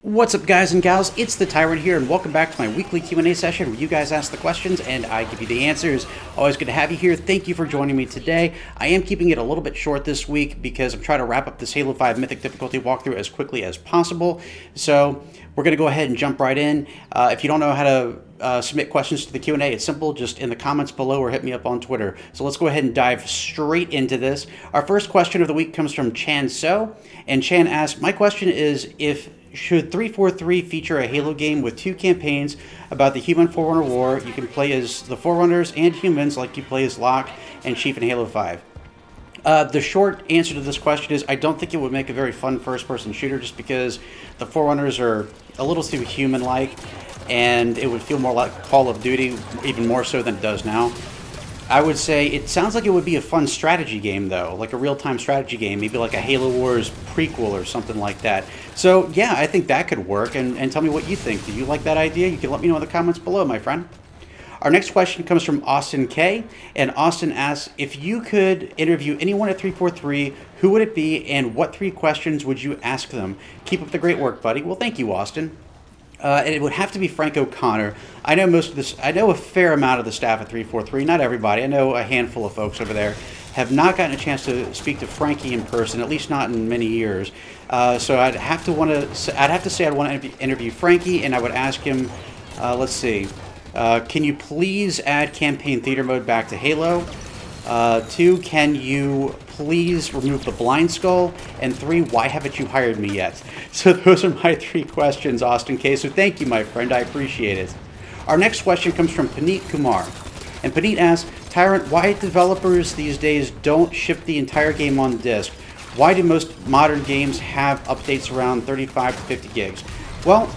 What's up, guys and gals? It's the Tyrant here, and welcome back to my weekly Q&A session where you guys ask the questions and I give you the answers. Always good to have you here. Thank you for joining me today. I am keeping it a little bit short this week because I'm trying to wrap up this Halo 5 Mythic difficulty walkthrough as quickly as possible. So we're going to go ahead and jump right in. If you don't know how to submit questions to the Q&A, it's simple. Just in the comments below or hit me up on Twitter. So let's go ahead and dive straight into this. Our first question of the week comes from Chan So, and Chan asks, my question is, should 343 feature a Halo game with two campaigns about the human Forerunner war? You can play as the Forerunners and humans like you play as Locke and Chief in Halo 5. The short answer to this question is I don't think it would make a very fun first-person shooter just because the Forerunners are a little too human-like, and it would feel more like Call of Duty, even more so than it does now. I would say it sounds like it would be a fun strategy game, though, like a real-time strategy game, maybe like a Halo Wars prequel or something like that. So, yeah, I think that could work, and tell me what you think. Do you like that idea? You can let me know in the comments below, my friend. Our next question comes from Austin K, and Austin asks, if you could interview anyone at 343, who would it be, and what 3 questions would you ask them? Keep up the great work, buddy. Well, thank you, Austin. And it would have to be Frank O'Connor. I know most of this. I know a fair amount of the staff at 343. Not everybody. I know a handful of folks over there. Have not gotten a chance to speak to Frankie in person, at least not in many years. So I'd have to say I'd want to interview Frankie, and I would ask him. Let's see. Can you please add campaign theater mode back to Halo? 2, can you please remove the blind skull? And 3, why haven't you hired me yet? So those are my 3 questions, Austin K. So thank you, my friend. I appreciate it. Our next question comes from Tanika Mark. And Paneet asks, Tyrant, why developers these days don't ship the entire game on disk? Why do most modern games have updates around 35 to 50 gigs? Well,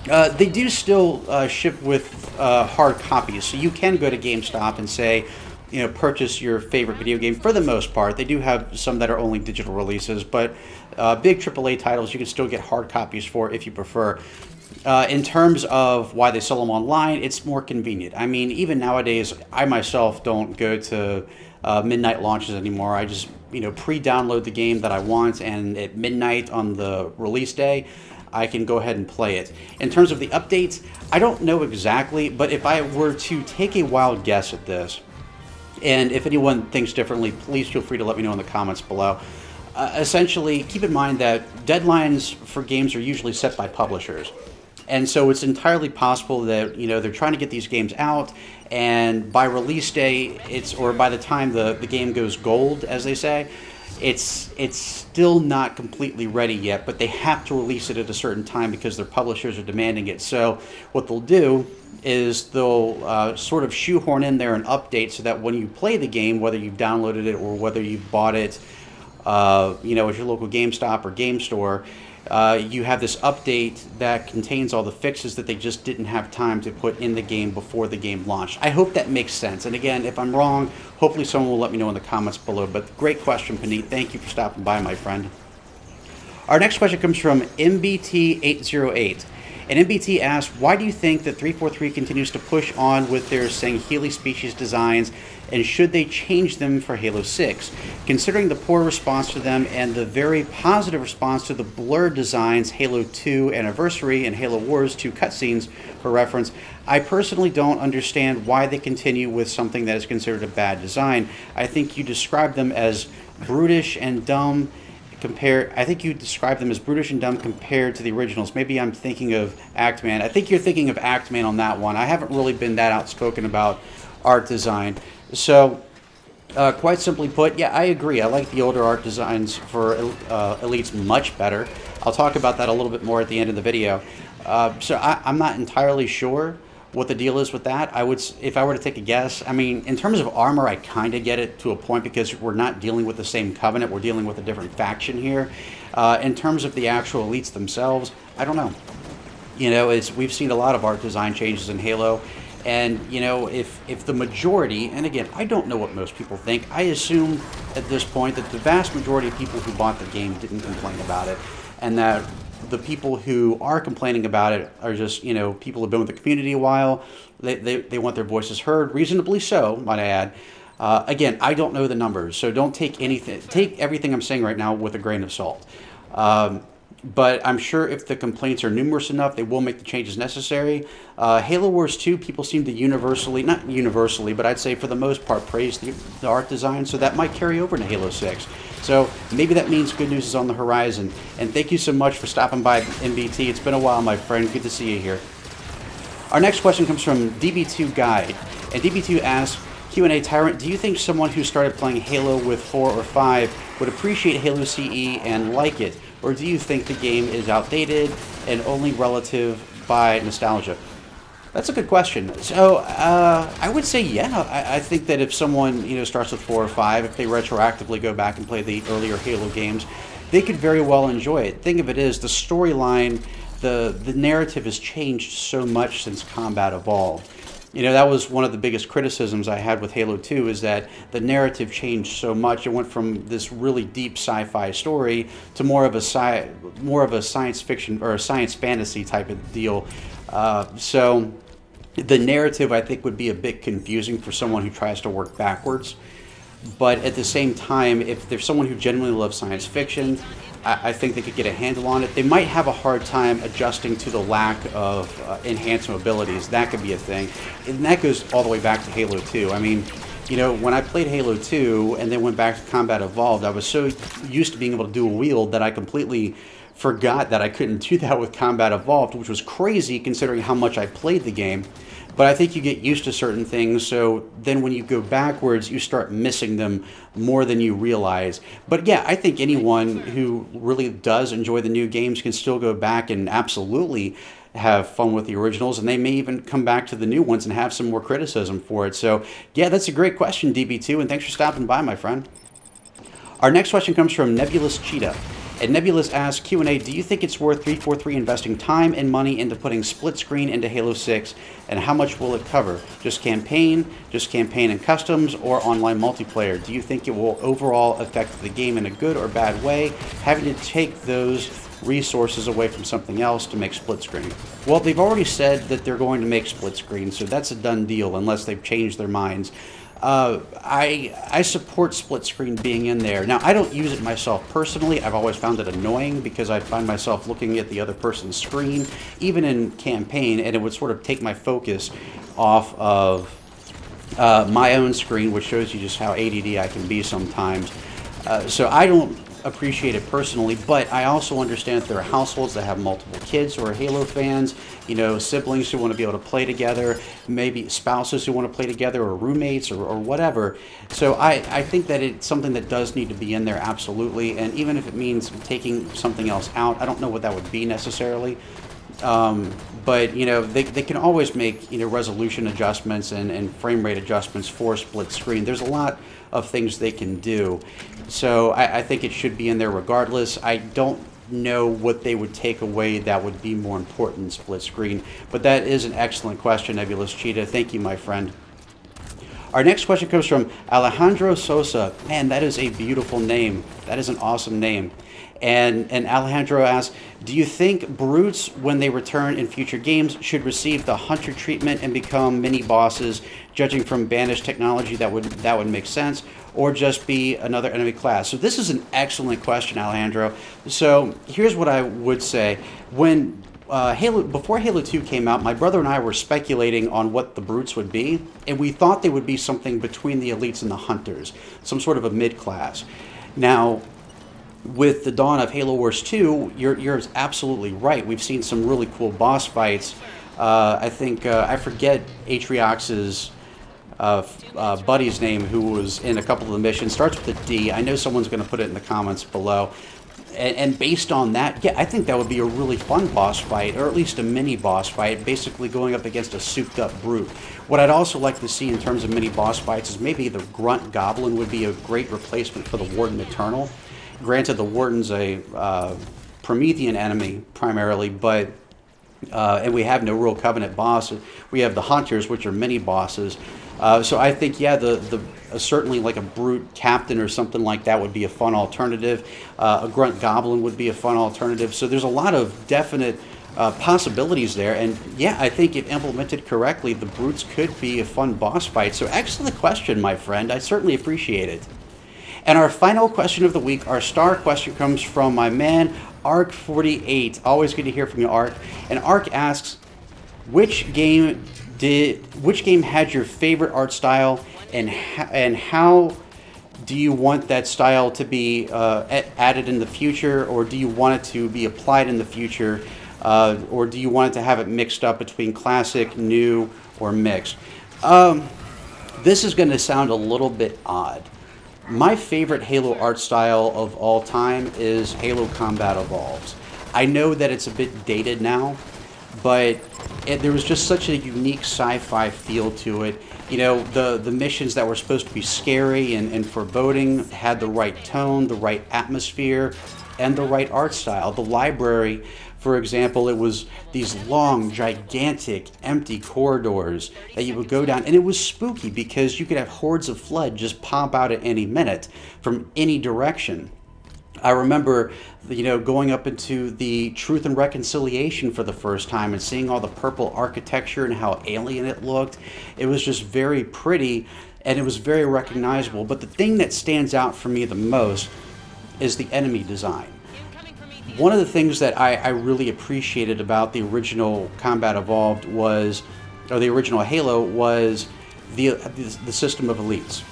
they do still ship with hard copies. So you can go to GameStop and say, you know, purchase your favorite video game for the most part. They do have some that are only digital releases, but big AAA titles you can still get hard copies for if you prefer. In terms of why they sell them online, it's more convenient. I mean, even nowadays, I myself don't go to midnight launches anymore. I just, you know, pre-download the game that I want, and at midnight on the release day, I can go ahead and play it. In terms of the updates, I don't know exactly, but if I were to take a wild guess at this, and if anyone thinks differently, please feel free to let me know in the comments below. Essentially, keep in mind that deadlines for games are usually set by publishers. And so it's entirely possible that, you know, they're trying to get these games out, and by release day, or by the time the game goes gold, as they say, it's still not completely ready yet, but they have to release it at a certain time because their publishers are demanding it. So what they'll do is they'll sort of shoehorn in there an update so that when you play the game, whether you've downloaded it or whether you've bought it, you know, at your local GameStop or game store, you have this update that contains all the fixes that they just didn't have time to put in the game before the game launched. I hope that makes sense. And again, if I'm wrong, hopefully someone will let me know in the comments below. But great question, Paneet. Thank you for stopping by, my friend. Our next question comes from MBT808. And MBT asks, why do you think that 343 continues to push on with their Sangheili species designs, and should they change them for Halo 6? Considering the poor response to them and the very positive response to the blurred designs, Halo 2 Anniversary and Halo Wars 2 cutscenes, for reference, I personally don't understand why they continue with something that is considered a bad design. I think you described them as brutish and dumb. I think you described them as brutish and dumb compared to the originals. Maybe I'm thinking of Actman. I think you're thinking of Actman on that one. I haven't really been that outspoken about art design. So, quite simply put, yeah, I agree. I like the older art designs for Elites much better. I'll talk about that a little bit more at the end of the video. So I'm not entirely sure what the deal is with that. If I were to take a guess, I mean, in terms of armor, I kind of get it to a point because we're not dealing with the same covenant. We're dealing with a different faction here. In terms of the actual elites themselves, I don't know. You know, we've seen a lot of art design changes in Halo, and you know, if the majority, and again, I don't know what most people think. I assume at this point that the vast majority of people who bought the game didn't complain about it, and that the people who are complaining about it are just, you know, people who've been with the community a while. They want their voices heard, reasonably so, might I add. Again, I don't know the numbers, so don't take everything I'm saying right now with a grain of salt. but I'm sure if the complaints are numerous enough, they will make the changes necessary. Halo Wars 2, people seem to universally, not universally, but I'd say for the most part, praise the art design, so that might carry over to Halo 6. So maybe that means good news is on the horizon. And thank you so much for stopping by, MBT. It's been a while, my friend. Good to see you here. Our next question comes from DB2 Guide, and DB2 asks, Q&A Tyrant, do you think someone who started playing Halo with 4 or 5 would appreciate Halo CE and like it? Or do you think the game is outdated and only relative by nostalgia? That's a good question. So I would say, yeah, I think that if someone starts with 4 or 5, if they retroactively go back and play the earlier Halo games, they could very well enjoy it. Think of it as the storyline, the narrative has changed so much since combat evolved. That was one of the biggest criticisms I had with Halo 2, is that the narrative changed so much. It went from this really deep sci-fi story to more of a science fiction or a science fantasy type of deal. So the narrative, I think, would be a bit confusing for someone who tries to work backwards. But at the same time, if there's someone who genuinely loves science fiction, I think they could get a handle on it. They might have a hard time adjusting to the lack of enhanced mobilities. That could be a thing. And that goes all the way back to Halo 2. I mean, when I played Halo 2 and then went back to Combat Evolved, I was so used to being able to dual wield that I completely forgot that I couldn't do that with Combat Evolved, which was crazy considering how much I played the game. But I think you get used to certain things, so then when you go backwards, you start missing them more than you realize. But yeah, I think anyone who really does enjoy the new games can still go back and absolutely have fun with the originals, and they may even come back to the new ones and have some more criticism for it. So yeah, that's a great question, DB2, and thanks for stopping by, my friend. Our next question comes from Nebulous Cheetah. And Nebulous asks, Q&A, do you think it's worth 343 investing time and money into putting split screen into Halo 6, and how much will it cover? Just campaign and customs, or online multiplayer? Do you think it will overall affect the game in a good or bad way, having to take those resources away from something else to make split screen? Well, they've already said that they're going to make split screen, so that's a done deal unless they've changed their minds. I support split screen being in there. Now, I don't use it myself personally. I've always found it annoying because I find myself looking at the other person's screen, even in campaign, and it would sort of take my focus off of my own screen, which shows you just how ADD I can be sometimes. So I don't appreciate it personally, but I also understand that there are households that have multiple kids who are Halo fans, siblings who want to be able to play together, maybe spouses who want to play together, or roommates, or whatever. So I think that it's something that does need to be in there, absolutely, and even if it means taking something else out, I don't know what that would be necessarily. But they can always make resolution adjustments and frame rate adjustments for split screen. There's a lot of things they can do, so I think it should be in there regardless. I don't know what they would take away that would be more important than split screen, but that is an excellent question, Nebulous Cheetah. Thank you, my friend. Our next question comes from Alejandro Sosa. Man, that is a beautiful name. That is an awesome name. And Alejandro asks, do you think brutes, when they return in future games, should receive the hunter treatment and become mini bosses, judging from banished technology? That would make sense, or just be another enemy class? So this is an excellent question, Alejandro. So here's what I would say. When before Halo 2 came out, my brother and I were speculating on what the brutes would be, and we thought they would be something between the elites and the hunters, some sort of a mid-class. Now, with the dawn of Halo Wars 2, you're absolutely right. We've seen some really cool boss fights. I think, I forget Atriox's buddy's name, who was in a couple of the missions. Starts with a D. I know someone's going to put it in the comments below. And based on that, yeah, I think that would be a really fun boss fight, or at least a mini boss fight, basically going up against a souped-up brute. What I'd also like to see in terms of mini boss fights is maybe the Grunt Goblin would be a great replacement for the Warden Eternal. Granted, the Warden's a Promethean enemy, primarily, but and we have no real Covenant boss. We have the Hunters, which are mini bosses. So I think, yeah, certainly like a Brute Captain or something like that would be a fun alternative. A Grunt Goblin would be a fun alternative. So there's a lot of definite possibilities there. And yeah, I think if implemented correctly, the Brutes could be a fun boss fight. So excellent question, my friend. I certainly appreciate it. And our final question of the week, our star question, comes from my man, Arc48, always good to hear from you, Arc. And Arc asks, which game had your favorite art style, and how do you want that style to be added in the future, or do you want it to be applied in the future, or do you want it to have it mixed up between classic, new, or mixed? This is going to sound a little bit odd. My favorite Halo art style of all time is Halo Combat Evolved. I know that it's a bit dated now, but there was just such a unique sci-fi feel to it. You know, the missions that were supposed to be scary and foreboding had the right tone, the right atmosphere, and the right art style. The library, for example, it was these long, gigantic, empty corridors that you would go down, and it was spooky because you could have hordes of Flood just pop out at any minute from any direction. I remember, you know, going up into the Truth and Reconciliation for the first time and seeing all the purple architecture and how alien it looked. It was just very pretty, and it was very recognizable. But the thing that stands out for me the most is the enemy design. One of the things that I really appreciated about the original Combat Evolved was, or the original Halo, was the system of elites.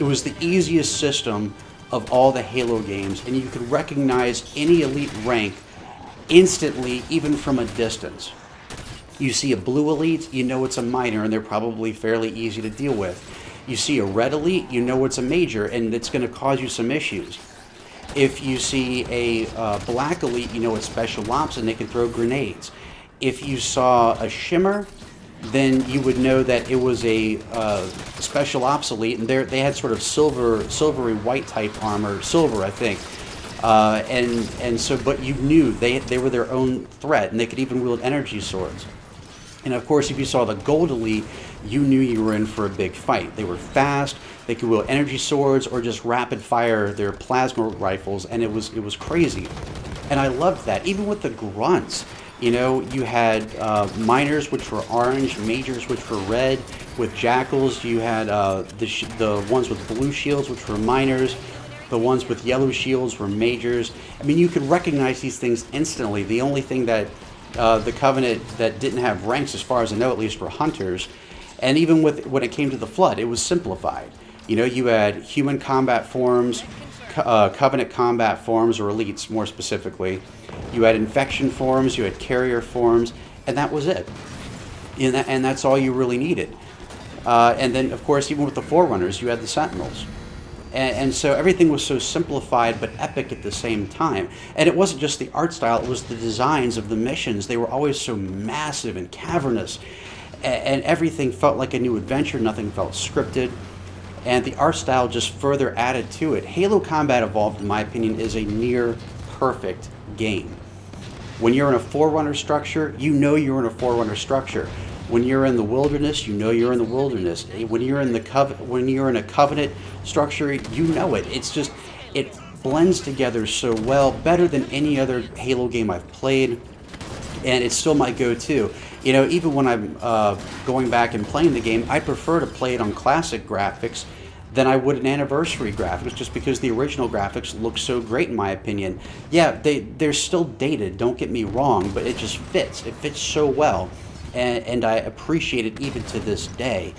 It was the easiest system of all the Halo games, and you could recognize any elite rank instantly, even from a distance. You see a blue elite, you know it's a minor, and they're probably fairly easy to deal with. You see a red elite, you know it's a major, and it's going to cause you some issues. If you see a black elite, you know it's special ops and they can throw grenades. If you saw a shimmer, then you would know that it was a special ops elite, and they had sort of silvery white type armor, silver I think, and so, but you knew they were their own threat, and they could even wield energy swords. And of course, if you saw the gold elite, you knew you were in for a big fight. They were fast, they could wield energy swords or just rapid fire their plasma rifles, and it was crazy. And I loved that. Even with the grunts, you know, you had miners, which were orange, majors, which were red. With jackals, you had the ones with blue shields, which were miners. The ones with yellow shields were majors. I mean, you could recognize these things instantly. The only thing that the Covenant that didn't have ranks, as far as I know at least, were hunters. And even when it came to the Flood, it was simplified. You know, you had human combat forms, Covenant combat forms, or elites more specifically. You had infection forms, you had carrier forms, and that was it. And that's all you really needed. And then, of course, even with the Forerunners, you had the Sentinels. And so everything was so simplified but epic at the same time. And it wasn't just the art style, it was the designs of the missions. They were always so massive and cavernous. And everything felt like a new adventure, nothing felt scripted. And the art style just further added to it. Halo Combat Evolved, in my opinion, is a near perfect game. When you're in a Forerunner structure, you know you're in a Forerunner structure. When you're in the wilderness, you know you're in the wilderness. When you're in a Covenant structure, you know it. It's just, it blends together so well, better than any other Halo game I've played, and it's still my go-to. You know, even when I'm going back and playing the game, I prefer to play it on classic graphics than I would an anniversary graphics, just because the original graphics look so great in my opinion. Yeah, they're still dated, don't get me wrong, but it just fits. It fits so well, and I appreciate it even to this day.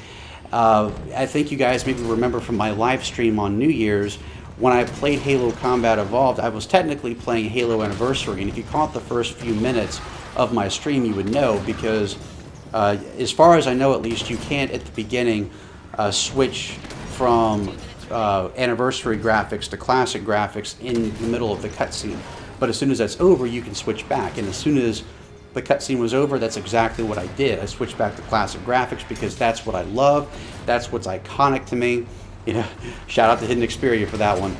I think you guys maybe remember from my live stream on New Year's, when I played Halo Combat Evolved, I was technically playing Halo Anniversary, and if you caught the first few minutes of my stream, you would know, because as far as I know at least, you can't at the beginning switch from anniversary graphics to classic graphics in the middle of the cutscene. But as soon as that's over, you can switch back, and as soon as the cutscene was over, that's exactly what I did. I switched back to classic graphics because that's what I love, that's what's iconic to me. You know, shout out to Hidden Xperia for that one.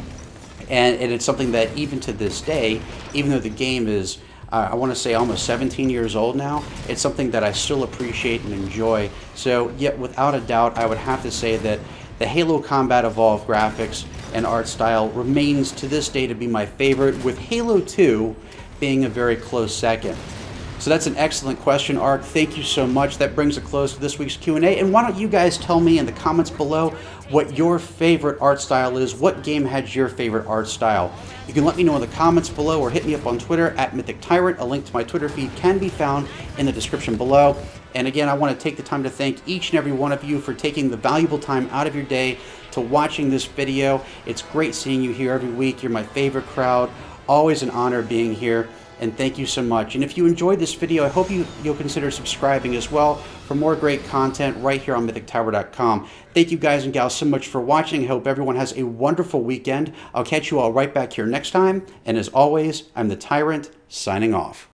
And it's something that even to this day, even though the game is I want to say almost 17 years old now, it's something that I still appreciate and enjoy. So, yet without a doubt, I would have to say that the Halo Combat Evolved graphics and art style remains to this day to be my favorite, with Halo 2 being a very close second. So that's an excellent question, Ark. Thank you so much. That brings a close to this week's Q&A. And why don't you guys tell me in the comments below what your favorite art style is? What game has your favorite art style? You can let me know in the comments below or hit me up on Twitter at MythicTyrant. A link to my Twitter feed can be found in the description below. And again, I want to take the time to thank each and every one of you for taking the valuable time out of your day to watching this video. It's great seeing you here every week. You're my favorite crowd. Always an honor being here. And thank you so much. And if you enjoyed this video, I hope you'll consider subscribing as well for more great content right here on MythicTower.com. Thank you guys and gals so much for watching. I hope everyone has a wonderful weekend. I'll catch you all right back here next time. And as always, I'm the Tyrant, signing off.